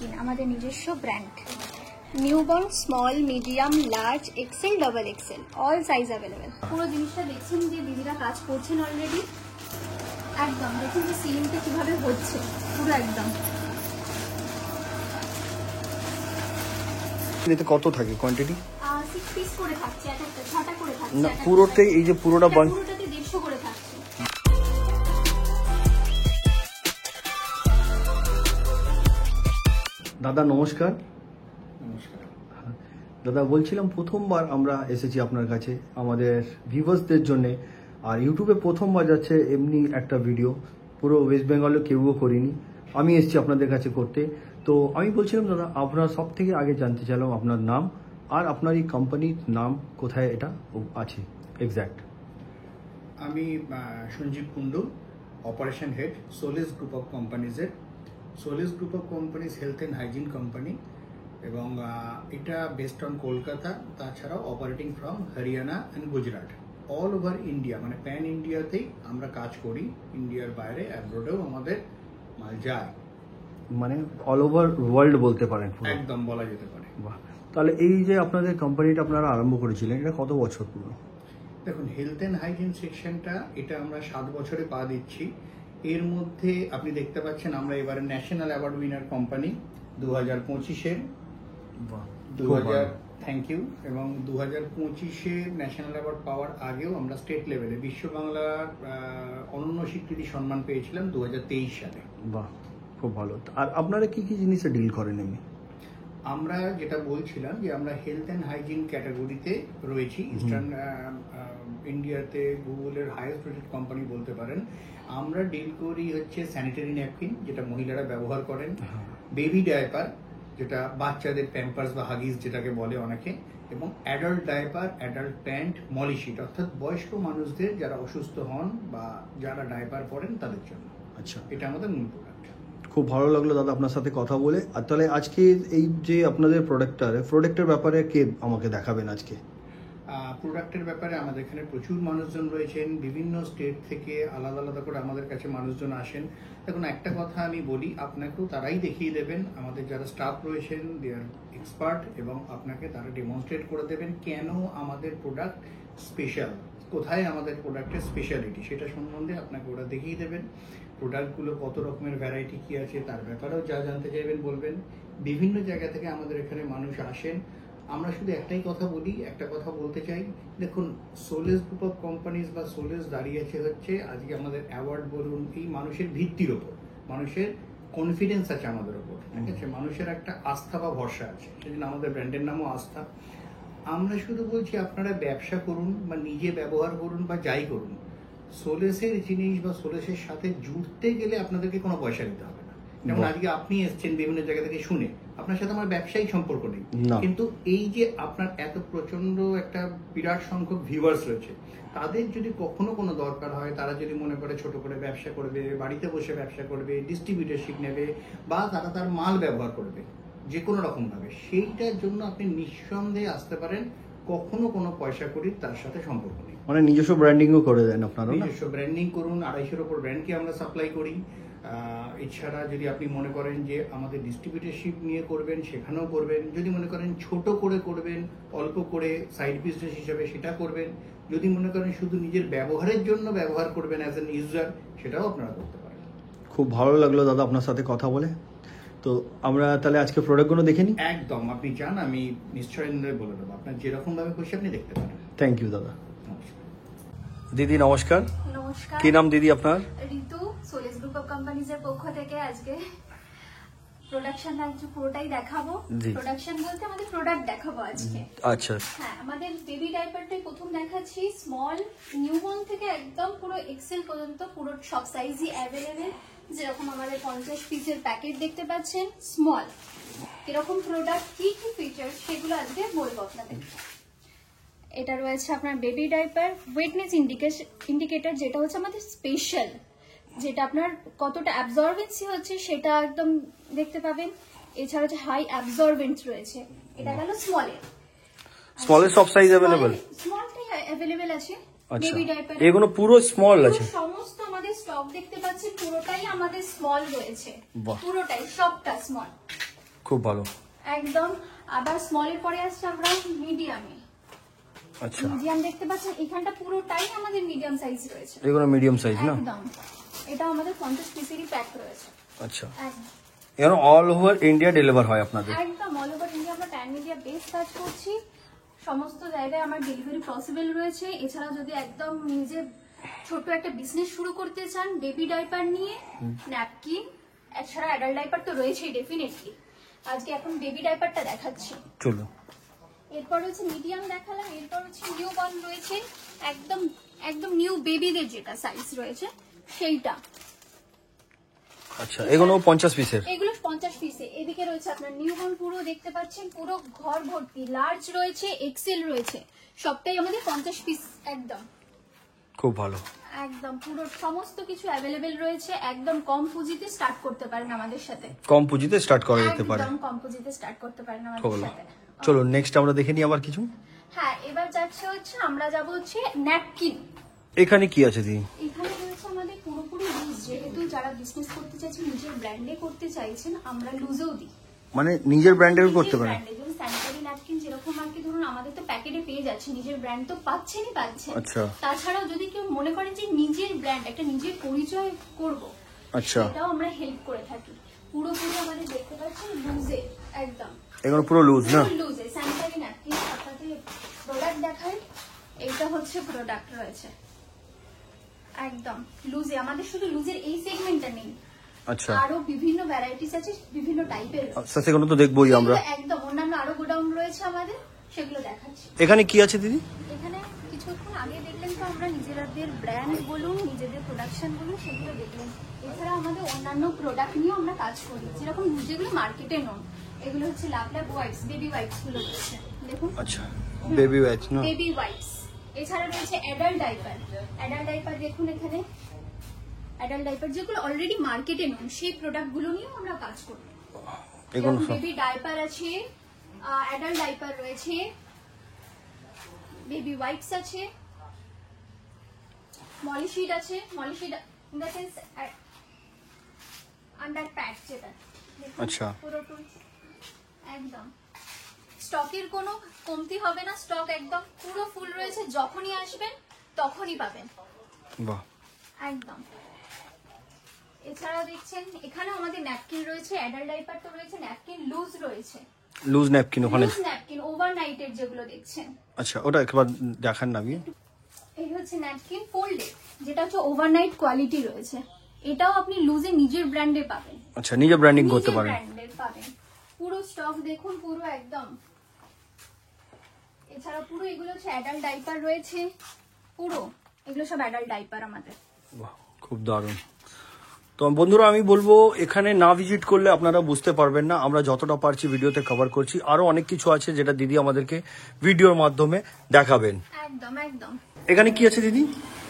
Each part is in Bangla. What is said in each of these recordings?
স্কিন, আমাদের নিজস্ব brand. Newborn small, medium, large, XL, double XL, all size available. পুরো জিনিসটা দেখছেন যে দিদিরা কাজ করছেন অলরেডি। একদম দেখুন যে সিলিংটা কিভাবে হচ্ছে, পুরো একদম। এতে কত থাকে কোয়ান্টিটি? 6 পিস করে থাকছে, এক একটা 6টা করে থাকছে। না পুরোটাই, এই যে পুরোটা পুরোটাতে 150 করে থাকছে। দাদা নমস্কার। নমস্কার দাদা বলছিলাম প্রথমবার আমরা এসেছি আপনার কাছে আমাদের ভিউয়ার্সদের জন্য, আর ইউটিউবে প্রথমবার যাচ্ছে এমনি একটা ভিডিও, পুরো ওয়েস্ট বেঙ্গলে কেউও করিনি, আমি এসেছি আপনাদের কাছে করতে। তো আমি বলছিলাম দাদা, আপনার সব থেকে আগে জানতে চাইলাম আপনার নাম আর আপনার এই কোম্পানির নাম কোথায় এটা আছে এক্স্যাক্ট। আমি Sanjeev Kundu, operation head, Solis group of কোম্পানিজের। Solis group of companies health and hygiene company, এবং এটা বেসড অন কলকাতা, তাছাড়াও operating from Haryana and Gujarat, all over India, মানে প্যান ইন্ডিয়াতেই আমরা কাজ করি। ইন্ডিয়ার বাইরে অ্যাব্রোডেও আমাদের মাল যায়, মানে অল ওভার ওয়ার্ল্ড বলতে পারেন, একদম বলা যেতে পারে। বাহ, তাহলে এই যে আপনাদের কোম্পানিটা আপনারা আরম্ভ করেছিলেন, এটা কত বছর পুরো? দেখুন, হেলথ অ্যান্ড হাইজিন সেকশনটা এটা আমরা 7 বছরে পা দিচ্ছি। এর মধ্যে আপনি দেখতে পাচ্ছেন আমরা এবারে ন্যাশনাল অ্যাওয়ার্ড উইনার কোম্পানি 2025-এর। Thank you. এবং 2025-এ ন্যাশনাল অ্যাওয়ার্ড পাওয়ার আগেও আমরা স্টেট লেভেলে বিশ্ব বাংলার অনন্য স্বীকৃতি সম্মান পেয়েছিলাম 2023 সালে। বাহ, খুব ভালো। আর আপনারা কি কি জিনিসে ডিল করেন এমনি? আমরা যেটা বলছিলাম যে আমরা হেলথ অ্যান্ড হাইজিন ক্যাটাগরিতে রয়েছি। ইস্টার্ন ইন্ডিয়াতে গুগলের হাইয়েস্ট রেটেড কোম্পানি বলতে পারেন। আমরা ডিল করি হচ্ছে স্যানিটারি ন্যাপকিন, যেটা মহিলারা ব্যবহার করেন, বেবি ডায়াপার, যেটা বাচ্চাদের প্যাম্পার্স বা হাগিস যেটাকে বলে অনেকে, এবং অ্যাডাল্ট ডায়াপার, অ্যাডাল্ট প্যান্ট, মলিশিট, অর্থাৎ বয়স্ক মানুষদের যারা অসুস্থ হন বা যারা ডায়াপার পরেন তাদের জন্য। আচ্ছা, এটা আমাদের মূল প্রোডাক্ট। খুব ভালো লাগলো দাদা আপনার সাথে কথা বলে। আর তাহলে আজকে এই যে আপনাদের প্রোডাক্টের ব্যাপারে কে আমাকে দেখাবেন আজকে? প্রোডাক্টের ব্যাপারে আমাদের এখানে প্রচুর মানুষজন রয়েছেন, বিভিন্ন স্টেট থেকে আলাদা আলাদা করে আমাদের কাছে মানুষজন আসেন। দেখুন, একটা কথা আমি বলি, আপনাকেও তারাই দেখিয়ে দেবেন, আমাদের যারা স্টাফ রয়েছেন দে আর এক্সপার্ট, এবং আপনাকে তারা ডেমনস্ট্রেট করে দেবেন কেন আমাদের প্রোডাক্ট স্পেশাল, কোথায় আমাদের প্রোডাক্টের স্পেশালিটি, সেটা সম্বন্ধে আপনাকে ওরা দেখিয়ে দেবেন। প্রোডাক্টগুলো কত রকমের ভ্যারাইটি কি আছে তার ব্যাপারেও যা জানতে চাইবেন বলবেন। বিভিন্ন জায়গা থেকে আমাদের এখানে মানুষ আসেন। আমরা শুধু একটাই কথা বলি, একটা কথা বলতে চাই, দেখুন সোলিস গ্রুপ অফ কোম্পানিজ বা সোলিস দাঁড়িয়েছে হচ্ছে আজকে আমাদের অ্যাওয়ার্ড বলুন এই মানুষের ভিত্তির ওপর, মানুষের কনফিডেন্স আছে আমাদের ওপর, ঠিক আছে, মানুষের একটা আস্থা বা ভরসা আছে, সেজন্য আমাদের ব্র্যান্ডের নামও আস্থা। আমরা শুধু বলছি আপনারা ব্যবসা করুন বা নিজে ব্যবহার করুন বা যাই করুন, সোলেসের জিনিস বা সোলেসের সাথে জুড়তে গেলে আপনাদেরকে কোনো পয়সা দিতে হবে না। যেমন আজকে আপনি এসছেন বিভিন্ন জায়গা থেকে শুনে, আপনার সাথে আমার ব্যবসায়িক সম্পর্ক নেই, কিন্তু এই যে আপনার এত প্রচন্ড একটা বিরাট সংখ্যক ভিউয়ার্স রয়েছে, তাদের যদি কখনো কোনো দরকার হয়, তারা যদি মনে করে ছোট করে ব্যবসা করবে, বাড়িতে বসে ব্যবসা করবে, ডিস্ট্রিবিউটরশিপ নেবে, বা তারা তার মাল ব্যবহার করবে যে কোনো রকম ভাবে, সেইটার জন্য আপনি নিঃসন্দেহে আসতে পারেন। কখনো কোনো পয়সা করি তার সাথে সম্পর্ক নেই। মানে নিজস্ব ব্র্যান্ডিংও করে দেন আপনারা? নিজস্ব ব্র্যান্ডিং করুন, 250-এর উপর ব্র্যান্ডকে আমরা সাপ্লাই করি। এছাড়া যদি আপনি মনে করেন যে আমাদের ডিস্ট্রিবিউটরশিপ নিয়ে করবেন, সেখানেও করবেন। যদি মনে করেন ছোট করে করবেন, অল্প করে সাইড বিজনেস হিসাবে, সেটা করবেন। যদি মনে করেন শুধু নিজের ব্যবহারের জন্য ব্যবহার করবেন অ্যাজ এন ইউজার, সেটাও আপনারা করতে পারেন। খুব ভালো লাগলো দাদা আপনার সাথে কথা বলে। তো আমরা তাহলে আজকে প্রোডাক্টগুলো দেখে নিই। একদম, আপনি চান আমি নিশ্চয়ই বলে দেবো, আপনার যেরকম ভাবে খুশি আপনি দেখতে পারেন। থ্যাংক ইউ দাদা। দিদি নমস্কার। নমস্কার। কি নাম দিদি আপনার? ঋতু, সোলিস গ্রুপ অফ কোম্পানিজের পক্ষ থেকে আজকে প্রোডাকশন পুরোটাই দেখাবো। প্রোডাকশন বলতে আমাদের প্রোডাক্ট দেখাবো আজকে। আচ্ছা, হ্যাঁ, আমাদের বেবি ডাইপারটাই প্রথম দেখাচ্ছি। স্মল, নিউবর্ন থেকে একদম পুরো এক্সেল পর্যন্ত পুরো সব সাইজই অ্যাভেলেবেল। যেরকম আমাদের 50 পিসের প্যাকেট দেখতে পাচ্ছেন, স্মল। এরকম প্রোডাক্ট কি কি ফিচার সেগুলো আজকে বলবো আপনাদের। এটা রয়েছে আপনার বেবি ডাইপার ওয়েটনেস ইন্ডিকেটর, যেটা হচ্ছে আমাদের স্পেশাল, যেটা আপনার কতটা অ্যাবজর্বেন্সি হচ্ছে সেটা একদম দেখতে পাবেন। এছাড়া হচ্ছে হাই অ্যাবজর্বেন্স রয়েছে। এটা গেল স্মলের সব সাইজ अवेलेबल? স্মলটাই अवेलेबल আছে। আচ্ছা, বেবি ডাইপার এগুলো পুরো স্মল আছে? সমস্ত আমাদের স্টক দেখতে পাচ্ছেন পুরোটাই আমাদের স্মল রয়েছে, পুরোটাই সবটা স্মল। খুব ভালো। একদম। আবার স্মলের পরে আসছে আমরা মিডিয়ামে। আচ্ছা, মিডিয়াম দেখতে পাচ্ছেন, এখানটা পুরোটাই আমাদের মিডিয়াম সাইজ রয়েছে। এগুলো মিডিয়াম সাইজ না? একদম। এটা আমাদের 50 পিসেরই প্যাক রয়েছে। আচ্ছা, একদম এগুলো অল ওভার ইন্ডিয়া ডেলিভার হয় আপনাদের? একদম অল ওভার ইন্ডিয়া আমরা প্যান মিডিয়া বেস কাজ করছি, সমস্ত জায়গায় আমার ডেলিভারি পসিবল রয়েছে। এছাড়া যদি একদম নিজে ছোট একটা বিজনেস শুরু করতে চান বেবি ডাইপার নিয়ে, ন্যাপকিন, এছাড়া অ্যাডাল্ট ডাইপার তো রয়েছেই ডেফিনেটলি। আজকে এখন বেবি ডাইপারটা দেখাচ্ছি। চলো। এরপর হচ্ছে মিডিয়াম দেখালাম, এরপর হচ্ছে নিউ বর্ন রয়েছে, একদম একদম নিউ বেবিদের যেটা সাইজ রয়েছে সেইটা। আচ্ছা, এগুলো 50 পিসের? এগুলো 50 পিসে। এদিকে রয়েছে আপনার নিউবর্ন, পুরো দেখতে পাচ্ছেন পুরো ঘর ভর্তি, লার্জ রয়েছে, এক্সেল রয়েছে, সবটাই আমাদের 50 পিস। একদম খুব ভালো। একদম পুরো সমস্ত কিছু অ্যাভেলেবেল রয়েছে। একদম কম পুঁজিতে স্টার্ট করতে পারেন আমাদের সাথে। কম পুঁজিতে স্টার্ট করা যেতে পারে? একদম কম পুঁজিতে স্টার্ট করতে পারেন আমাদের চলো সাথে। চলো, নেক্সট আমরা দেখে নিই আবার কিছু। হ্যাঁ, এবার যাচ্ছে হচ্ছে আমরা যাব হচ্ছে ন্যাপকিন। এখানে কি আছে দিদি? এখানে রয়েছে আমাদের পুরোপুরি লুজ, যেহেতু যারা বিজনেস করতে চাইছেন, নিজের ব্র্যান্ডে করতে চাইছেন, আমরা লুজেও দিই। মানে নিজের ব্র্যান্ডের করতে পারেন? যেমন স্যানিটারি ন্যাপকিন যেরকম আর কি, ধরুন আমাদের তো প্যাকেটে পেয়ে যাচ্ছে, নিজের ব্র্যান্ড তো পাচ্ছেনই পাচ্ছেন। আচ্ছা। তাছাড়াও যদি কেউ মনে করেন যে নিজের ব্র্যান্ড, একটা নিজের পরিচয় করব, আচ্ছা, সেটাও আমরা হেল্প করে থাকি। পুরোপুরি আমাদের দেখতে পাচ্ছেন লুজে, একদম এগুলো পুরো লুজ না? লুজে স্যানিটারি ন্যাপকিন। আপনাকে প্রোডাক্ট দেখাই, এইটা হচ্ছে প্রোডাক্ট রয়েছে একদম লুজে। আমাদের শুধু লুজের এই সেগমেন্টটা নেই, আচ্ছা, আরো বিভিন্ন ভ্যারাইটিস আছে, বিভিন্ন টাইপের। আচ্ছা, সেগুলো তো দেখবোই আমরা। একদম অন্যান্য আরো গোডাউন রয়েছে আমাদের, সেগুলো দেখাচ্ছি। এখানে কি আছে দিদি? এখানে কিছুক্ষণ আগে দেখলেন তো আমরা নিজেদের ব্র্যান্ড বলুন, নিজেদের প্রোডাকশন বলুন, সেগুলো দেখলেন। এছাড়া আমাদের অন্যান্য প্রোডাক্ট নিয়েও আমরা কাজ করি, যেরকম যেগুলো মার্কেটে নন। এগুলো হচ্ছে লাভলাভ ওয়াইপস, বেবি ওয়াইপস গুলো রয়েছে দেখুন। আচ্ছা, বেবি ওয়াইপস না? Baby wipes. এছাড়া রয়েছে অ্যাডাল্ট ডাইপার। অ্যাডাল্ট ডাইপার দেখুন এখানে, অ্যাডাল্ট ডাইপার যেগুলো অলরেডি মার্কেটে নন, সেই প্রোডাক্ট গুলো নিয়েও আমরা কাজ করি। এগুলো বেবি ডাইপার আছে, অ্যাডাল্ট ডাইপার রয়েছে, বেবি ওয়াইপস আছে, মলিশিট আছে। মলিশিট in the sense under pad যেটা। আচ্ছা, পুরোপুরি একদম স্টকের কোনো কমতি হবে না, স্টক একদম পুরো ফুল রয়েছে, যখনই আসবেন তখনই পাবেন। বাহ, একদম। এছাড়া দেখছেন এখানে আমাদের ন্যাপকিন রয়েছে, অ্যাডাল্ট ডাইপার তো রয়েছে, ন্যাপকিন লুজ রয়েছে। লুজ ন্যাপকিন ওখানে? লুজ ন্যাপকিন ওভারনাইটের যেগুলো দেখছেন। আচ্ছা, ওটা একবার দেখান না আপনি। এই হচ্ছে ন্যাপকিন ফোল্ডেড, যেটা হচ্ছে ওভারনাইট কোয়ালিটি রয়েছে। এটাও আপনি লুজে নিজের ব্র্যান্ডে পাবেন। আচ্ছা, নিজে ব্র্যান্ডিং করতে পারেন? ব্র্যান্ডের পাবেন। পুরো স্টক দেখুন, পুরো একদম। এছাড়া পুরো এগুলো হচ্ছে অ্যাডাল্ট ডাইপার রয়েছে, পুরো এগুলো সব অ্যাডাল্ট ডাইপার আমাদের। বাহ, খুব দারুণ। তো বন্ধুরা, আমি বলবো এখানে না ভিজিট করলে আপনারা বুঝতে পারবেন না। আমরা যতটা পারছি ভিডিওতে কভার করছি, আরো অনেক কিছু আছে যেটা দিদি আমাদেরকে ভিডিওর মাধ্যমে দেখাবেন। একদম একদম। এখানে কি আছে দিদি?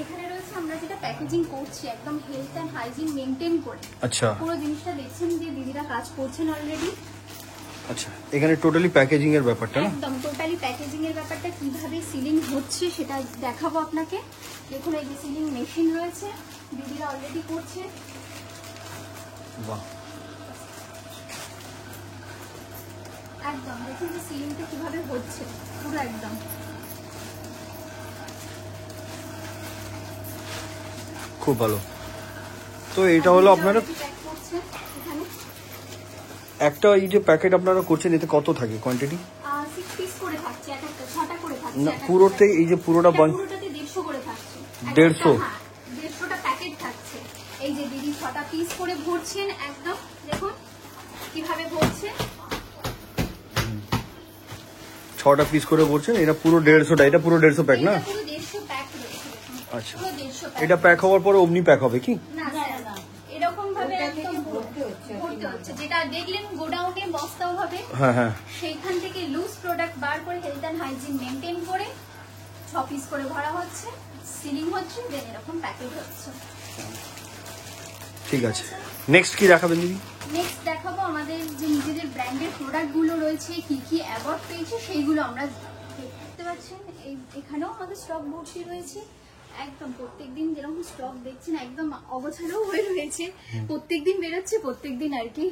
এখানে রয়েছে আমরা যেটা প্যাকেজিং করছি, একদম হেলথ এন্ড হাইজিন মেনটেন করে। আচ্ছা, পুরো জিনিসটা দেখছেন যে দিদিরা কাজ করছেন অলরেডি। আচ্ছা, এখানে টোটালি প্যাকেজিং এর ব্যাপারটা না? একদম টোটালি প্যাকেজিং এর ব্যাপারটা, কিভাবে সিলিং হচ্ছে সেটা দেখাবো আপনাকে। দেখুন এই যে সিলিং মেশিন রয়েছে, দিদিরা অলরেডি করছে। বাহ, একদম দেখুন যে সিলিংটা কিভাবে হচ্ছে, পুরো একদম। খুব ভালো। তো এটা হলো আপনারা প্যাক করছে এখানে। একটা এই যে প্যাকেট আপনারা করছেন, এতে কত থাকে কোয়ান্টিটি? 6 পিস করে থাকছে, এক একটা 6টা করে থাকছে। না, পুরোটাই এই যে পুরোটা পুরোটাতে 150 করে থাকছে। 150? হ্যাঁ, 150টা প্যাকেট থাকছে। এই যে দিদি 6টা পিস করে ভরছেন, একদম দেখুন কিভাবে ভরছে। 6টা পিস করে ভরছেন, এটা পুরো 150টা? এটা পুরো 150 প্যাক না? এটা পুরো 150 প্যাক রয়েছে দেখুন। আচ্ছা, পুরো 150 প্যাক। এটা প্যাক হওয়ার পরে অমনি প্যাক হবে কি? না না, এরকম ভাবে একদম ভরতে হচ্ছে। যেটা দেখলেন গোডাউনে বস্তাও হবে, হ্যাঁ হ্যাঁ, সেইখান থেকে লুজ প্রোডাক্ট বার করে হেলথ এন্ড হাইজিন মেনটেন করে 6 পিস করে ভরা হচ্ছে, সিলিং হচ্ছে, দেন এরকম প্যাকেট হচ্ছে। ঠিক আছে। নেক্সট কি দেখাবেন দিদি? নেক্সট দেখাবো আমাদের যে নিজেদের ব্র্যান্ডের প্রোডাক্ট গুলো রয়েছে, কি কি অ্যাওয়ার্ড পেয়েছে সেইগুলো আমরা দেখতে পাচ্ছেন। এখানেও আমাদের স্টক ভর্তি রয়েছে, একদম প্রত্যেকদিন যেরকম স্টক দেখছেন একদম অগোছালো হয়ে রয়েছে, প্রত্যেকদিন বেরোচ্ছে, প্রত্যেকদিন আর কি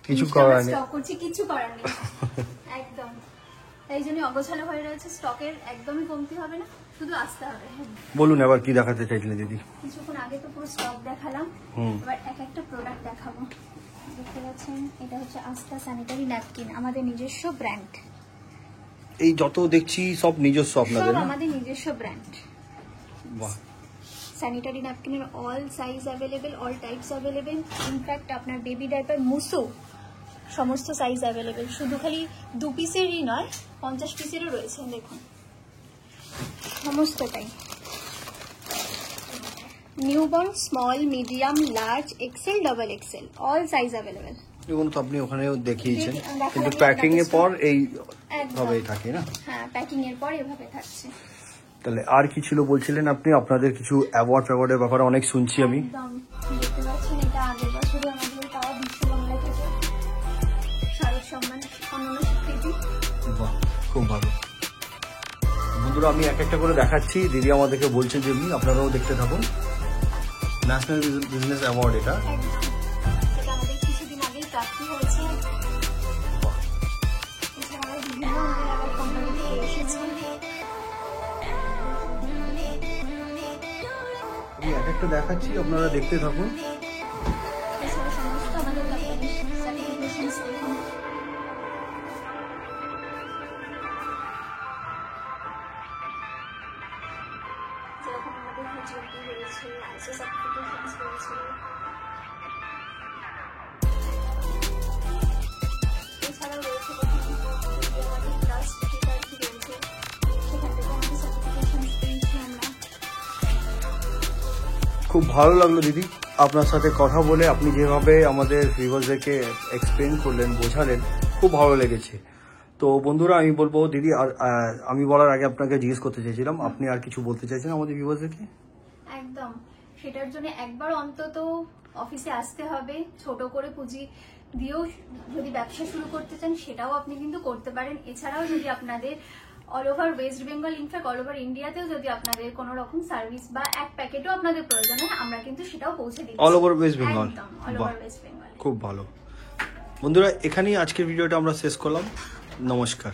কিছু জিনিসটা আমরা করার নেই। স্টক করছি, কিছু করার নেই একদম। এই জন্য অগোছালো হয়ে রয়েছে, স্টকের একদমই কমতি হবে না, শুধু আসতে হবে। বলুন এবার কি দেখাতে চাইছিলেন দিদি? কিছুক্ষণ আগে তো পুরো স্টক দেখালাম, এবার এক একটা প্রোডাক্ট দেখাবো। দেখতে পাচ্ছেন এটা হচ্ছে আস্থা স্যানিটারি ন্যাপকিন, আমাদের নিজস্ব ব্র্যান্ড। এই যত দেখছি সব নিজস্ব আপনাদের সব না? আমাদের নিজস্ব ব্র্যান্ড। বাহ, স্যানিটারি ন্যাপকিনের all size available, all types available. In fact আপনার বেবি ডাইপার, মুসো সমস্ত সাইজ অ্যাভেলেবেল। শুধু খালি 2 পিসেরই নয়, 50 পিসেরও রয়েছে। দেখুন সমস্তটাই newborn, small, medium, large, XL, double XL, all size available. এগুলো তো আপনি ওখানেও দেখিয়েছেন, দেখালাম, কিন্তু এটা প্যাকিং এর দেখাচ্ছি। পর এই একদম। ভাবেই থাকে না? হ্যাঁ, প্যাকিং এর পর এভাবে থাকছে। তাহলে আর কি ছিল বলছিলেন আপনি? আপনাদের কিছু অ্যাওয়ার্ডের ব্যাপারে অনেক শুনছি আমি। একদম, দেখতে পাচ্ছেন এটা আগের বছরে আমাদের পাওয়া বিশ্ববাংলা থেকে শারদ সম্মান অনন্য স্বীকৃতি। বাহ, খুব ভালো। বন্ধুরা আমি এক একটা করে দেখাচ্ছি, দিদি আমাদেরকে বলছেন যেমনি, আপনারাও দেখতে থাকুন। ন্যাশনাল বিজনেস অ্যাওয়ার্ড এটা। একদম, এটা আমাদের কিছুদিন আগেই প্রাপ্তি হয়েছে। এছাড়াও বিভিন্ন আমাদের আবার কোম্পানি থেকে এসেছে। আমি এক একটা দেখাচ্ছি, আপনারা দেখতে থাকুন। এছাড়া সমস্ত আমাদের কোম্পানির সার্টিফিকেশনস দেখুন। যেরকম আমাদের HOD রয়েছে, ISO সার্টিফিকেশনস রয়েছে। এছাড়াও রয়েছে আমাদের ট্রাস্ট পেপারটি রয়েছে, সেখান থেকে আমাদের সার্টিফিকেশনস পেয়েছি আমরা। খুব ভালো লাগলো দিদি আপনার সাথে কথা বলে। আপনি যেভাবে আমাদের ভিউয়ার্সদেরকে এক্সপ্লেন করলেন, বোঝালেন, খুব ভালো লেগেছে। তো বন্ধুরা আমি বলবো দিদি, আর আমি বলার আগে আপনাকে জিজ্ঞেস করতে চাইছিলাম, আপনি আর কিছু বলতে চাইছেন আমাদের ভিউয়ার্সদেরকে? একদম, সেটার জন্য একবার অন্তত অফিসে আসতে হবে। ছোট করে পুঁজি দিয়েও যদি ব্যবসা শুরু করতে চান সেটাও আপনি কিন্তু করতে পারেন। এছাড়াও যদি আপনাদের all over West Bengal, in fact all over ইন্ডিয়াতেও যদি আপনাদের কোনো রকম সার্ভিস বা এক প্যাকেটও আপনাদের প্রয়োজন হয়, আমরা কিন্তু সেটাও পৌঁছে দিচ্ছি। All over West Bengal? একদম, অল ওভার ওয়েস্ট বেঙ্গল। খুব ভালো। বন্ধুরা এখানেই আজকের ভিডিওটা আমরা শেষ করলাম। নমস্কার।